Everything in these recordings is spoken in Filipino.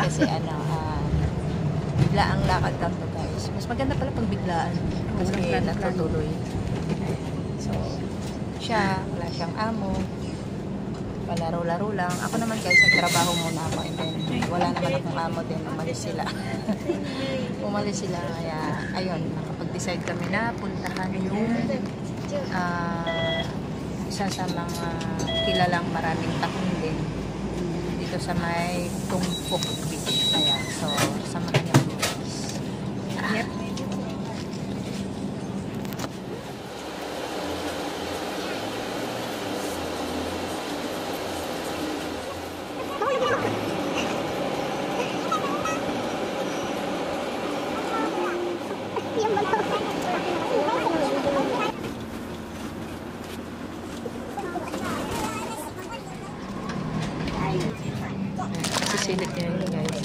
kasi bigla ang lakad lang to guys. Mas maganda pala pag biglaan kasi natutuloy. So, siya, wala siyang amo. Palaro-laro lang. Ako naman guys, nagtrabaho muna ako and then wala naman akong amo din. Umalis sila. Umalis sila. Kaya, ayun, nakapag-decide kami na puntahan yung isa sa mga kilalang maraming tahong din dito sa may Tumpok Beach. Kaya, so, samahan niyo kami guys. Yep. Sisilip niya yun guys.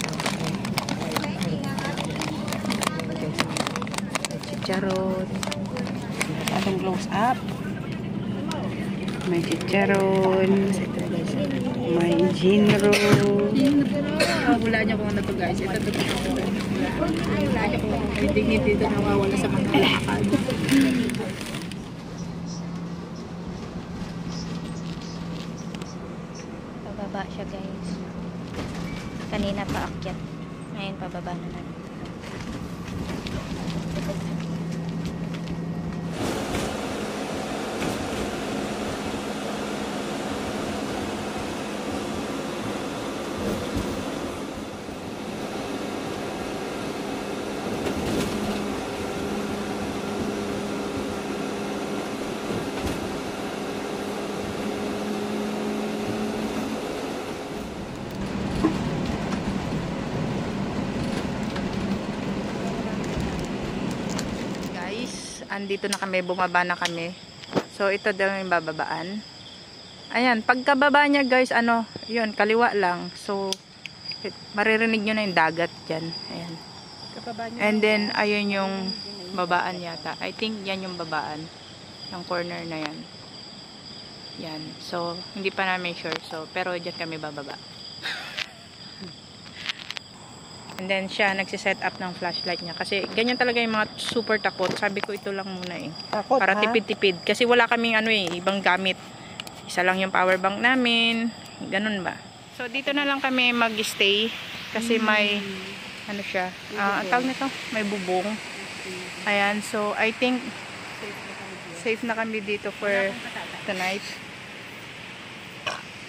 May chicharon. Atong close up. May chicharon. May gin roll. Wala niya kung ano to guys. Ito to. Wala niya kung hindi ito nawawala sa mga lakad. Pababa siya guys. Kanina pa akyat. Ngayon pababa na natin. Andito na kami, bumaba na kami. So, ito daw yung bababaan. Ayan, pagkababa niya guys, yun, kaliwa lang. So, maririnig nyo na yung dagat dyan. Ayan. And then, ayun yung babaan yata. I think yan yung babaan. Yung corner na yan. Yan. So, hindi pa namin sure. So, pero dyan kami bababa. And then siya nagsiset up ng flashlight niya. Kasi ganyan talaga yung mga super takot. Sabi ko ito lang muna eh. Takot, para tipid-tipid. Kasi wala kaming ibang gamit. Isa lang yung power bank namin. Ganun ba? So dito na lang kami mag-stay. Kasi may, siya. Ang tawag nito, may bubong. Ayan. So I think safe na kami dito for tonight.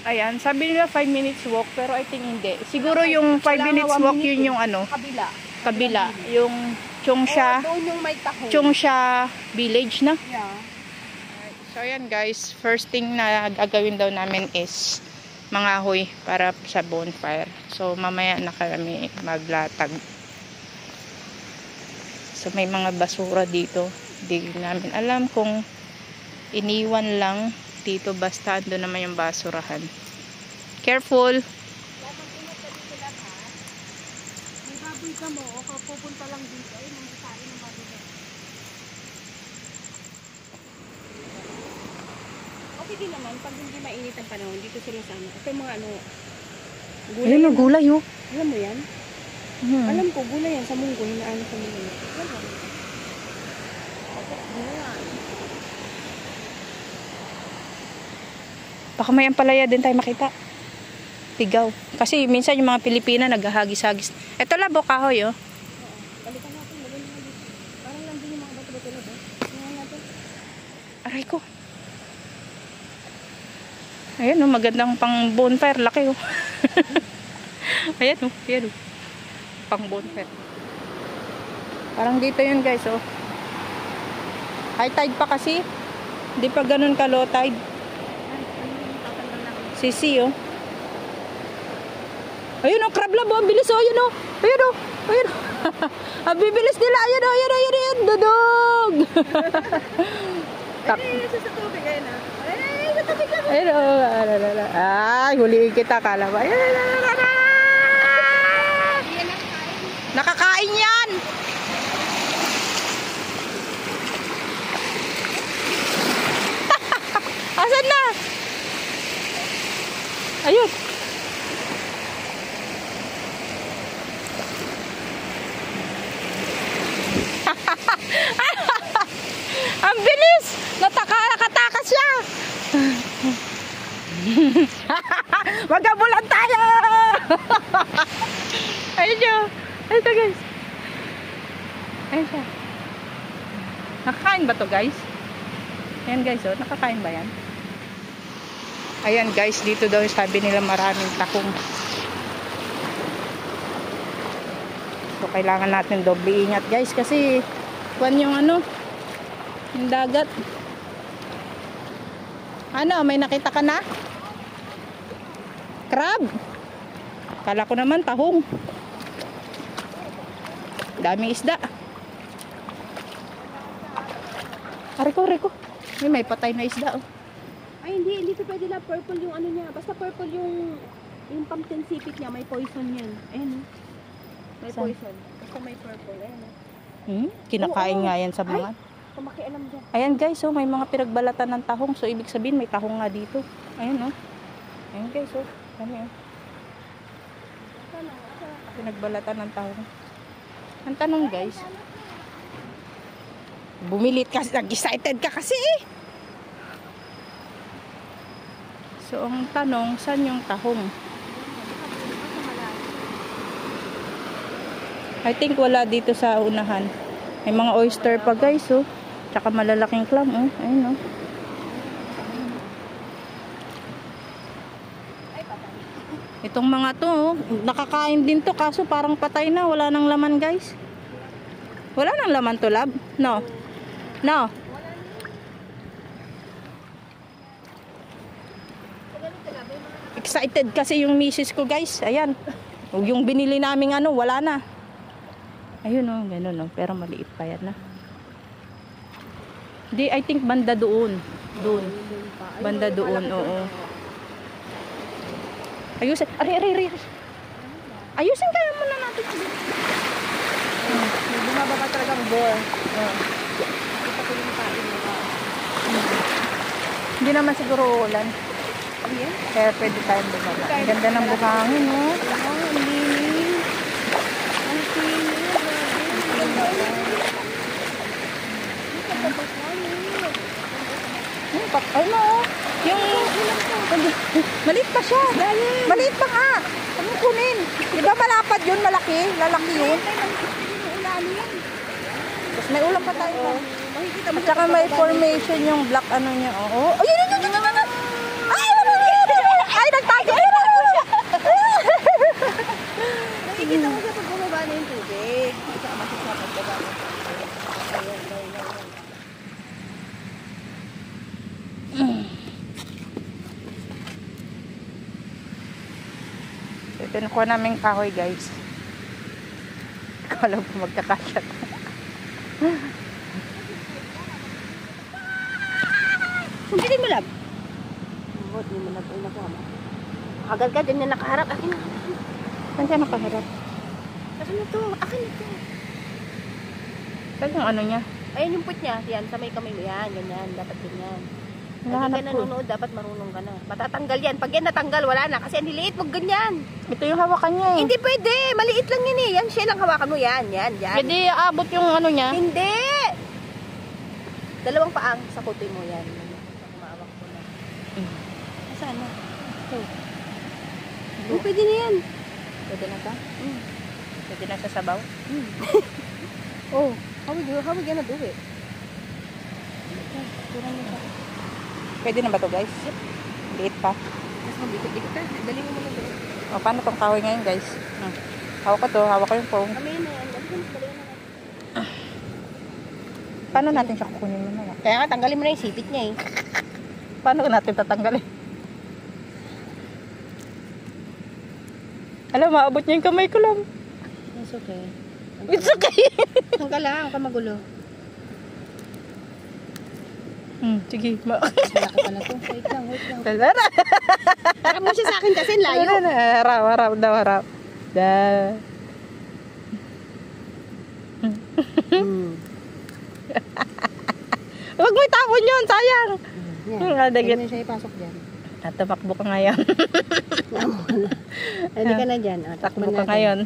Ayan, sabi nila 5 minutes walk, pero I think hindi. Siguro yung 5 minutes walk, yun yung kabila. Yung Chongsha, Chongsha Village na. Yeah. So ayan guys, first thing na gagawin daw namin is mangahoy para sa bonfire. So mamaya na kami maglatag. So may mga basura dito. Hindi namin alam kung iniwan lang dito, basta ando naman yung basurahan. Careful! May baboy ka mo, o pupunta lang dito. Ay, nang kain ng baboy ka. Okay din naman, pag hindi mainit ang panahon, dito sila sa ito yung mga gulay. Ayun, gulay oh. Alam mo yan? Alam ko, gulay yan sa munggo, hinaano sa munggo. Alam mo? Baka may ampalaya din tayo makita. Tigaw. Kasi minsan yung mga Pilipina naghahagis-hagis. Ito labo kahoy oh. Balikan natin, lagyan natin dito. Parang lang din yung mga bato-bato na ba? Tingnan natin. Aray ko. Ayan oh, magandang pang bonfire. Laki oh. Ayan oh, ayan oh. Pang bonfire. Parang dito yun guys oh. High tide pa kasi. Hindi pa ganun ka low tide. Sisi oh. Ayun oh, crab lab oh, bilis oh, ayun oh. Ayun oh, ayun oh. Ang bibilis nila, ayun oh, ayun oh, ayun oh, dudog. Ay, sa tubig, ayun ah. Ay, sa tubig lang. Ayun oh, ay, huliin kita, kala ba? Ayun, nakakain yan. Asan na? Ayun. Magabulan tayo! Ayun siya. Ito guys. Ayun siya. Nakakain ba to guys? Ayan guys, oh. Nakakain ba yan? Ayan guys, dito daw sabi nila maraming takong. So kailangan natin doble ingat guys kasi kuwan yung ano, yung dagat. Ano, may nakita ka na? Crab. Kala ko naman tahong. Daming isda. Riko. May patay na isda oh. Ay, hindi to pwede na purple yung ano niya. Basta purple yung pumpkin sipit niya. May poison yan. Ayan, may Saan? poison. Basta may purple. Ayan, Kinakain Oo. nga yan sa mga. Kung makialam dyan. Ayan guys, oh, may mga pinagbalatan ng tahong. So ibig sabihin may tahong nga dito. Ayan oh. Ayan guys, oh. Dami oh. Pinagbalatan ng tahong. Ang tanong guys, bumilit kasi, nag-excited ka kasi eh. So ang tanong, saan yung tahong? I think wala dito sa unahan. May mga oyster pa guys oh. Tsaka malalaking clam oh. Ayun oh. Itong mga to oh, nakakain din to kaso parang patay na, wala nang laman guys. Wala nang laman to lab? No. No. Excited kasi yung misis ko guys. Ayan. Yung binili naming ano, wala na. Ayun oh, ganun oh, pero maliit pa yan na. Di, I think banda doon. Doon. Banda doon, oo. Ayusin. Ari. Ayusin kaya muna natin. Bumaba ka talagang bore. Hindi naman siguro uulan. Ayan. Kaya pwede tayong bumaba. Ang ganda ng buhangin, no? Ang linis. Ang Ay mo, yung maliit pa siya. Maliit pa nga. Ano kunin? Di ba malapad yun, malaki? Lalaki yun. Tapos may ulam pa tayo. At saka may formation yung black ano niya. Oo. Ayun. Ay, nagtago. Nakikita mo siya pag bumaba na yung tubig. At saka masasapag ka ba? Ito nakuha namin kahoy guys. Kala ko magkakasya. Sumpitin mo lab. Bot, hindi mo lab. Ay, nakuha mo. Agad ka dyan na nakaharap. Akin na. Saan siya nakaharap? Akin na to. Akin na to. Saan yung ano niya? Ayan yung put niya. Yan, sa may kamay mo. Yan, ganyan. Dapat ganyan. Hindi ka Hinahanap ko. nanonood, dapat marunong ka na. Matatanggal yan. Pag yan natanggal, wala na. Kasi ang liliit, wag ganyan. Ito yung hawakan niya eh. Hindi pwede. Maliit lang yan eh. Yan, siya lang hawakan mo. Yan. Pwede aabot yung ano niya. Hindi! Dalawang paang sa kutoy mo yan. Kumawak ko na. Saan na? Ito. Oh, pwede na yan. Pwede na ba? Pwede na sa sabaw? Oh, how we gonna do it? Pwede na ba to guys? Liit pa. Mas mabikot-bikot ka. Dali mo muna doon. O, paano tong kahoy ngayon guys? Hawak ko yung phone. Kami na yan. Dali na. Paano natin siya kukunin muna? Kaya nga, tanggalin mo na yung sipit niya eh. Paano natin tatanggalin? Alam, maabot niya yung kamay ko lang. It's okay. It's okay. Tanggal lang, ka magulo. Sige. Wala ko pala to. Wait lang. Tara. Harap mo siya sa akin kasi layo. Harap daw, harap. Da. Huwag mo itapon yun, sayang. Yan. Dagit. Pwede siya ipasok dyan. Tamakbo ka ngayon. Hindi ka na dyan. Takbo ka ngayon.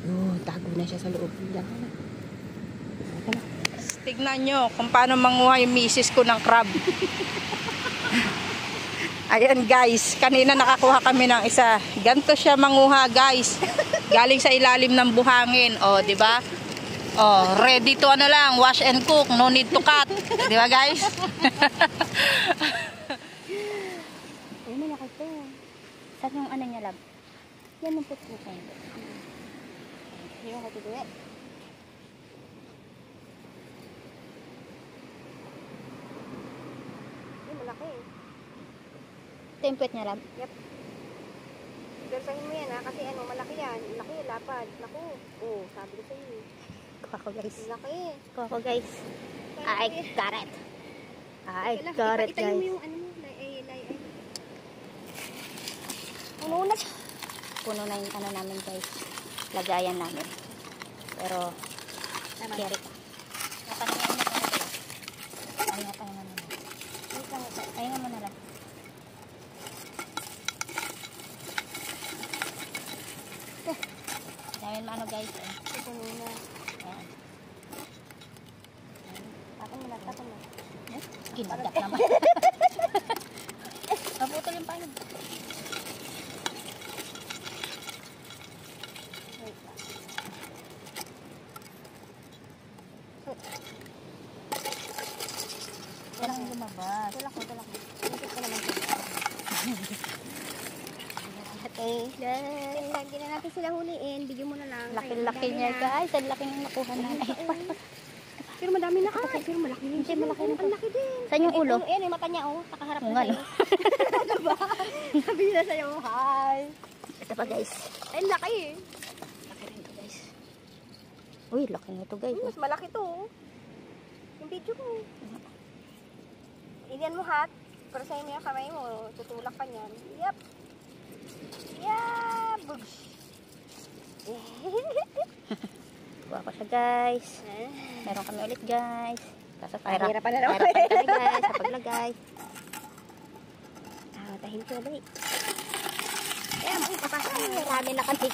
Oh, tago na siya sa loob. Diyan ka na. Tignan nyo kung paano manguha yung misis ko ng crab. Ayan guys, kanina nakakuha kami ng isa. Ganto siya manguha guys. Galing sa ilalim ng buhangin. O, di ba? O, ready to ano lang, wash and cook. No need to cut. Di ba guys? Ay, malaki to. Saan yung ano niya, lab? Yan ang putpukan. Yung katutuwa. Ay, malaki. Ito yung puwet niya, lab. Dersahin mo yan ha, kasi ano, malaki yan. Laki, lapad. Naku. Oo, sabi ko sa'yo. Kuha ko, guys. Laki. Kuha ko, guys. I got it. I got it, Itayo mo guys. yung ano mo. Ay. Ano na? Puno na yung ano namin, guys. Lagayan namin. Pero, carry pa. Napaningin mo pa ito. Ay, napaningin mo na. Ayun mo na lang. Dahil ano, guys. Puno na. Ayan. Tapon mo na. Ginagat naman. Naputol yung paano. Wait lang. Walang lumabas. Tulak mo. Ikot ko naman siya. Okay, guys. Hindi na natin sila huliin. Bigyan mo na lang. Laki-laki niya, guys. Ang laki ng nakuha namin. Pero madami na kasi. Pero malaki din. Hindi, malaki na. Ang laki din. Saan yung ulo? Ayan, yung mata niya, oh. Nakaharap Oo na nga, sa'yo. Ano ba? Sabi na sa'yo, hi. Ito pa, guys. Ay, laki eh. Laki rin ito, guys. Uy, laki nito, guys. Mas malaki to, oh. Yung video ko. Ilian mo hat. Pero sa'yo mo yung kamay mo. Tutulak ka niyan. Yep. Yeah, bugs. Kuha ko siya, guys. Meron kami ulit, guys. Kaso Hirapan na naman. Pahirapan kami, guys, sa paglagay. Tahil ko ulit. Kaya mo, papasok mo. Marami na kami.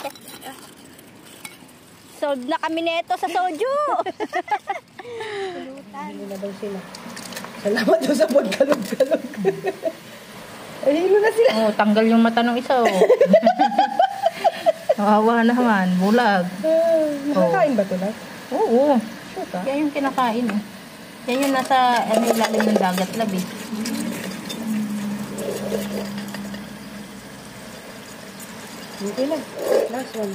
Sold na kami nito sa soju. Pulutan. Hilo na daw sila. Salamat daw sa pagkalog-kalog. Ay, hilo na sila. Oh, tanggal yung mata ng isa, oh. Kawawa naman, bulag. Nakakain ba ito na? Oo. Sure ka? Yan yung kinakain, eh. Yan yung nasa ilalim ng dagat, labi. Okay na. Last one.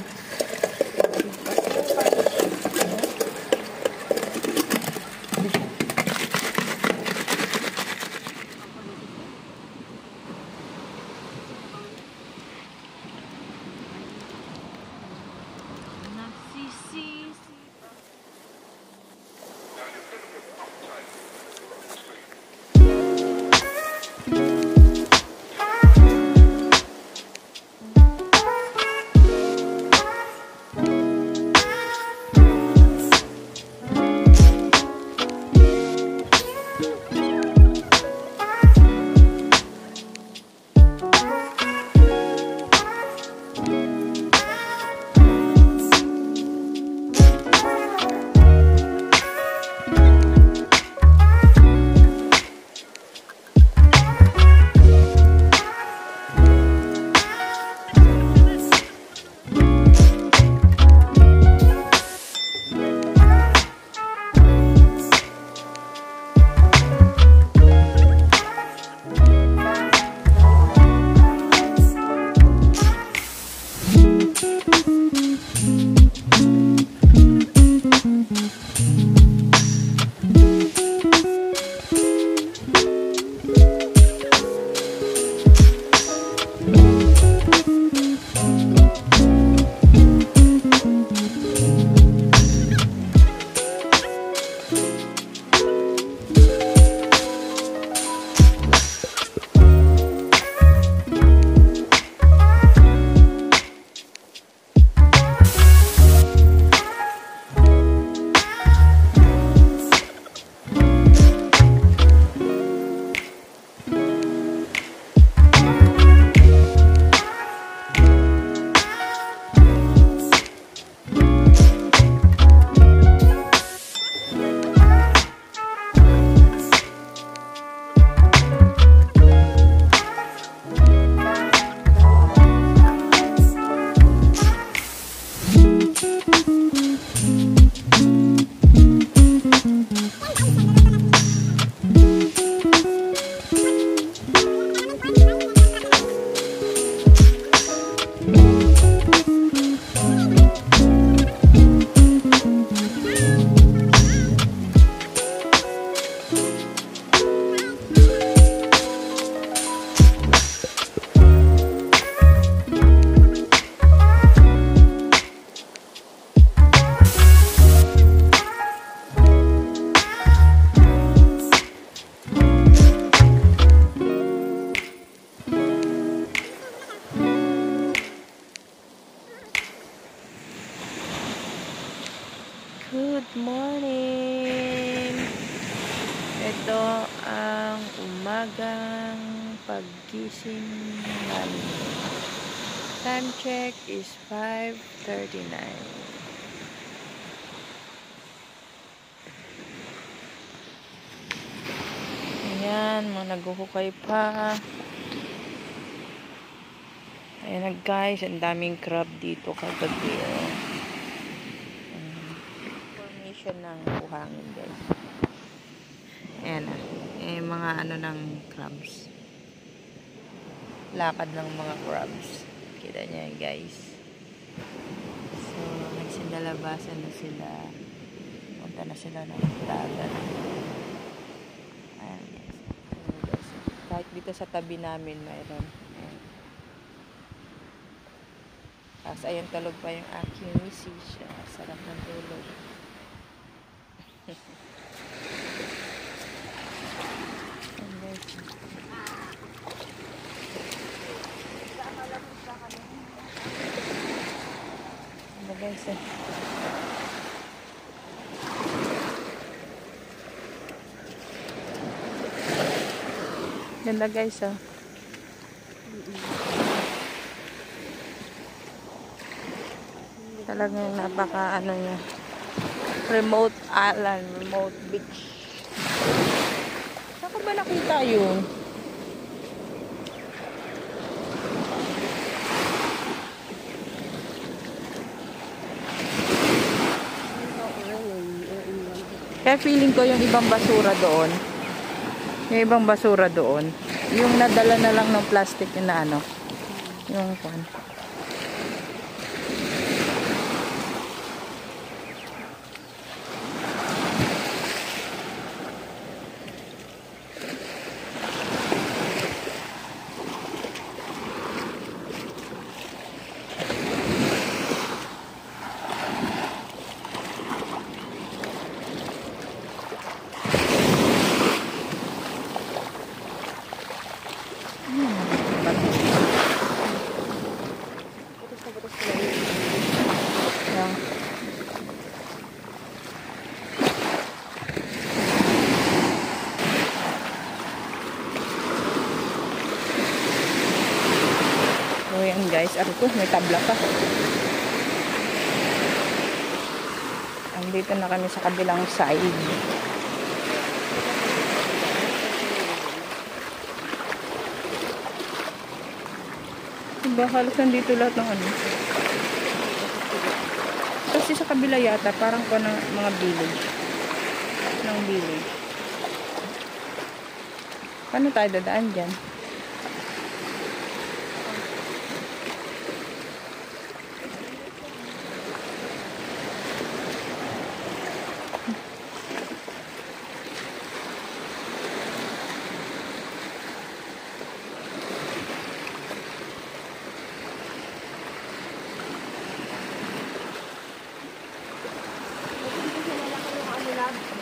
Ito ang umagang paggising namin. Time check is 5:39. Ayan, mga naghuhukay pa. Ayan guys, ang daming crab dito kagabi. Formation ng buhangin guys. Ayan na. Mga ano ng crabs. Lakad ng mga crabs. Kita niya guys. So, nagsindalabasan na sila. Punta na sila ng dagat. Ayan guys. Kahit dito sa tabi namin mayroon. Ayan. Tapos ayun tulog pa yung aking misis. Sarap ng tulog. Guys, ganda guys, talagang napaka ano niya, remote island, remote beach. Saan ko ba nakita yun? Kaya feeling ko yung ibang basura doon, yung nadala na lang ng plastic na ano, yung pan. So yan guys, may tabla pa. Andito na kami sa kabilang side. Diba, halos nandito lahat ng ano. Kasi sa kabila yata, parang pa ng mga village. Ng village. Paano tayo dadaan dyan?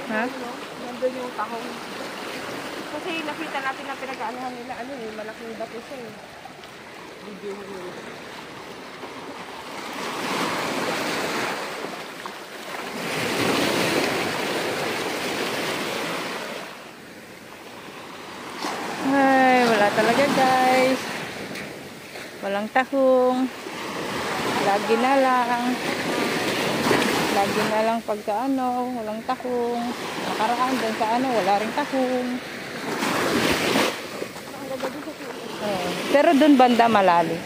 Ha? Nandun yung tahong. Kasi nakita natin na pinag-aanahan nila, malaking bato siya eh. Video nila. Ay, wala talaga guys. Walang tahong. Lagi na lang pagka ano, walang tahong. Nakaraan din sa ano, wala ring tahong. Pero dun banda malalim.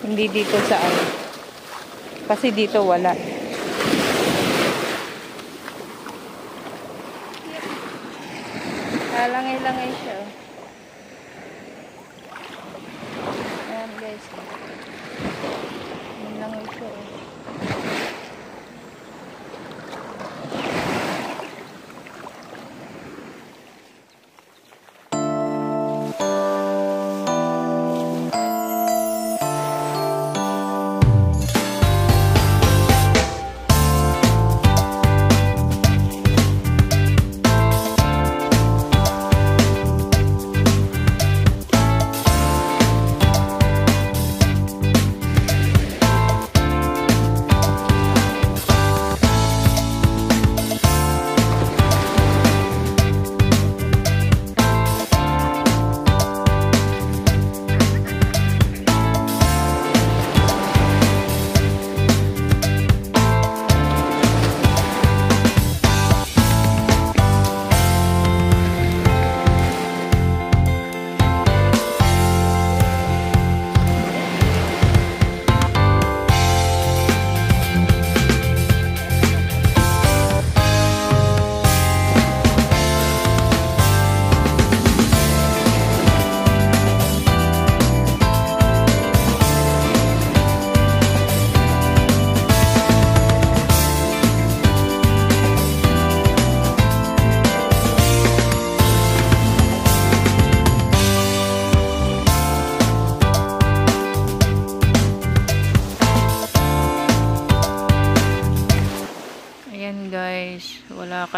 Hindi dito sa ano. Kasi dito wala. Langay-langay siya. Ayan guys. Langay siya.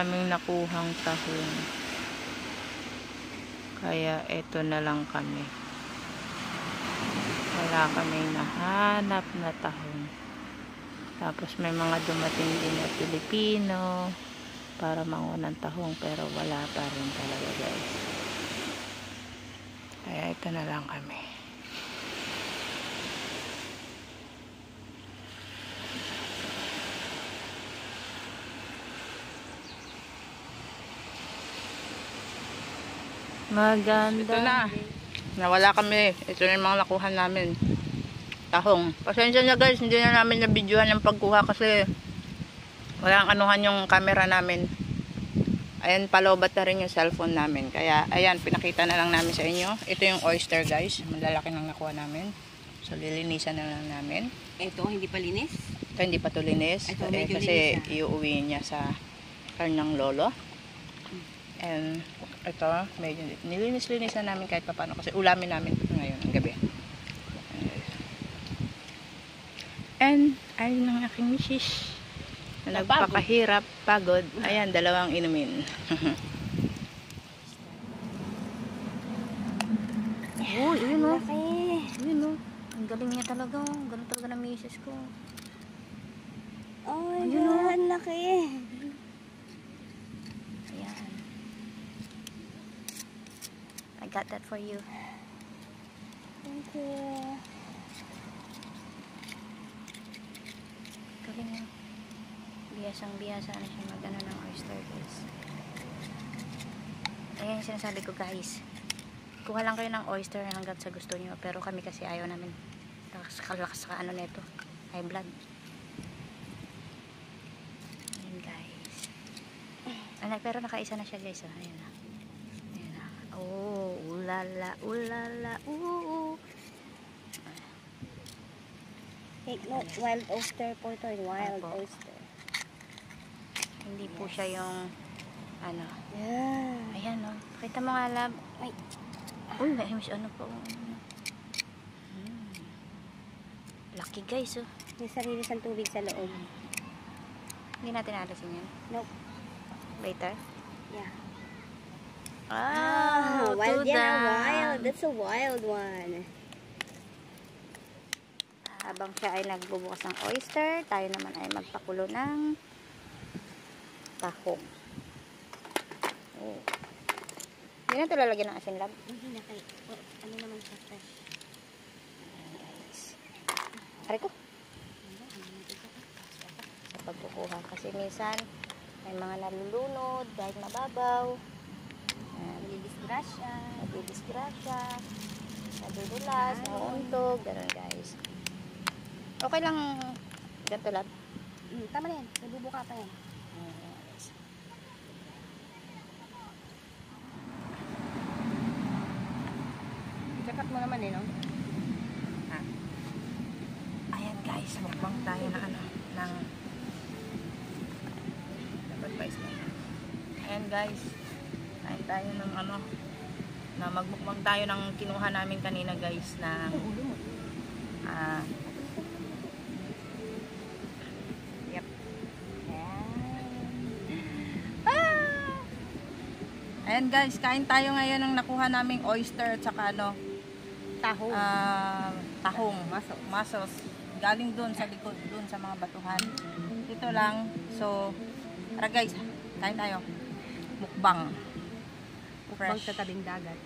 kaming nakuhang tahong. Kaya eto na lang kami. Wala kaming nahanap na tahong. Tapos may mga dumating din na Pilipino para manguha ng tahong, pero wala pa rin talaga, guys. Kaya ito na lang kami. Maganda. Ito na. Nawala kami. Ito na yung mga nakuha namin. Tahong. Pasensya na guys, hindi na namin na-videohan yung pagkuha kasi walang anuhan yung camera namin. Ayan, palobat na rin yung cellphone namin. Kaya, ayan, pinakita na lang namin sa inyo. Ito yung oyster guys. Malalaki nang nakuha namin. So, lilinisan na lang namin. Ito, hindi pa linis? Ito, hindi pa to linis. Ito, Kasi iuwi niya sa kanyang lolo. And ito, medyo nilinis-linis na namin kahit paano kasi ulamin namin ngayon ang gabi. And ayun ang aking misis na nagpakahirap, pagod. Ayan, dalawang inumin. Oh, yun o. Yun o. Ang galing niya talaga. Ang galing talaga ng misis ko. Oh my God, laki. Ayan. I got that for you. Thank you. Galing niya. Biyasang-biyasa na siya mag-ano ng oyster guys. Ayan yung sinasabi ko guys. Kuha lang kayo ng oyster hanggat sa gusto niyo. Pero kami kasi ayaw namin. Kalakas ka ano nito. High blood. Ayan guys. Pero nakaisa na siya guys. Oh. Ayan na. Ayan na. Oh, ulala, ulala, Take note, wild oyster po ito. Wild Opo. oyster. Hindi po siya yung ano. Yeah. Ayan o. Pakita mo nga lab. Ay. Uy, may ano po. Lucky guys oh. May sarili siyang tubig sa loob. Hindi natin alisin yan. Nope. Later. Yeah. Oh, wild to yan. them. Wild. That's a wild one. Habang siya ay nagbubukas ng oyster, tayo naman ay magpakulo ng tahong. Oh. Hindi na ito lalagyan ng asin lab. Hindi na kayo. Ano naman siya fresh? Ayan guys. Aray ko. Sa pagkukuha. Kasi minsan may mga nalulunod dahil mababaw. Nagdidisgrasya. Nagdidisgrasya. Nadudulas. Nauuntog. Ganun guys. Okay lang ganito lab. Tama na yan. Nabubuka pa yan. Check mo naman eh, no? Ayan guys, mukbang tayo na ano, ng dapat pa isla. Ayan guys, kain tayo ng ano, na magmukbang tayo ng kinuha namin kanina guys na yep. Ayan guys, kain tayo ngayon ng nakuha naming oyster at saka ano, Tahong. tahong, masos. Galing doon sa likod, doon sa mga batuhan. Dito lang. So, tara guys, kain tayo. Mukbang. Mukbang sa tabing dagat.